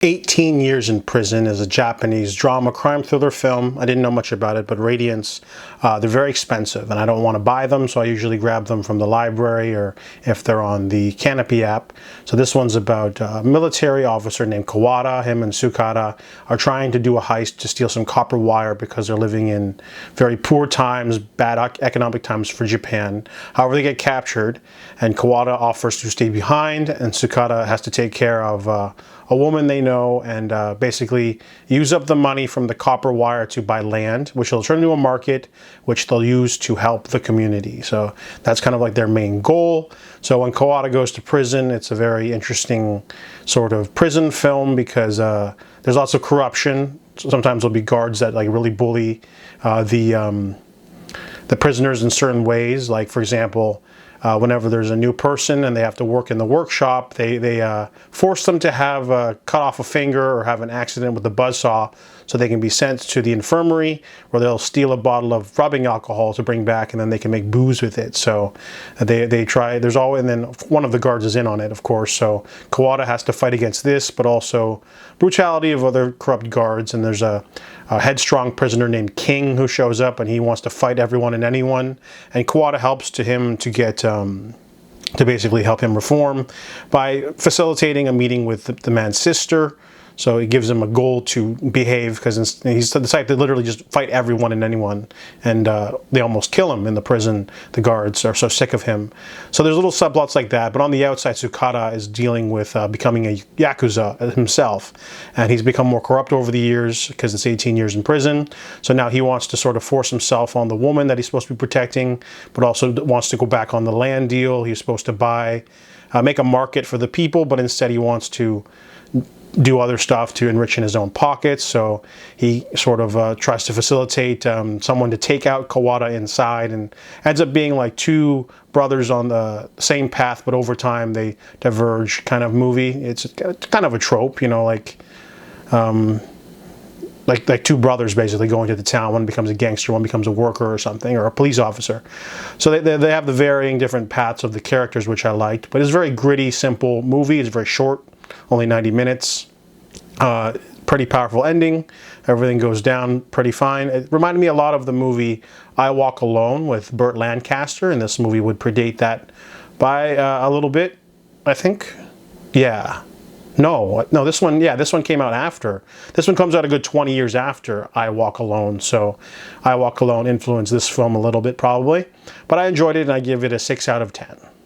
18 Years in Prison is a Japanese drama crime thriller film. I didn't know much about it, but Radiance, they're very expensive and I don't want to buy them, so I usually grab them from the library or if they're on the Canopy app. So this one's about a military officer named Kawada. Him and Tsukada are trying to do a heist to steal some copper wire because they're living in very poor times, bad economic times for Japan. However, they get captured and Kawada offers to stay behind and Tsukada has to take care of a woman they know and basically use up the money from the copper wire to buy land, which they'll turn into a market, which they'll use to help the community. So that's kind of like their main goal. So when Kawada goes to prison, it's a very interesting sort of prison film because there's lots of corruption. Sometimes there'll be guards that like really bully the prisoners in certain ways. Like for example, whenever there's a new person and they have to work in the workshop, they force them to have cut off a finger or have an accident with the buzzsaw so they can be sent to the infirmary where they'll steal a bottle of rubbing alcohol to bring back and then they can make booze with it. So they try, there's always, and then one of the guards is in on it, of course. So Kawada has to fight against this, but also brutality of other corrupt guards. And there's a headstrong prisoner named King who shows up and he wants to fight everyone and anyone. And Kawada helps him to get to basically help him reform by facilitating a meeting with the man's sister. So it gives him a goal to behave because he's the type that literally just fight everyone and anyone, and they almost kill him in the prison. The guards are so sick of him. So there's little subplots like that, but on the outside, Tsukada is dealing with becoming a yakuza himself, and he's become more corrupt over the years because it's 18 years in prison. So now he wants to sort of force himself on the woman that he's supposed to be protecting, but also wants to go back on the land deal. He's supposed to buy, make a market for the people, but instead he wants to do other stuff to enrich in his own pockets. So he sort of tries to facilitate someone to take out Kawada inside, and ends up being like two brothers on the same path, but over time they diverge kind of movie. It's kind of a trope, you know, like two brothers basically going to the town. One becomes a gangster, one becomes a worker or something, or a police officer. So they have the varying different paths of the characters, which I liked. But it's a very gritty, simple movie. It's very short, only 90 minutes. Pretty powerful ending. Everything goes down pretty fine. It reminded me a lot of the movie I Walk Alone with Burt Lancaster, and this movie would predate that by a little bit, I think. Yeah. No, this one came out after. This one comes out a good 20 years after I Walk Alone, so I Walk Alone influenced this film a little bit probably. But I enjoyed it and I give it a 6 out of 10.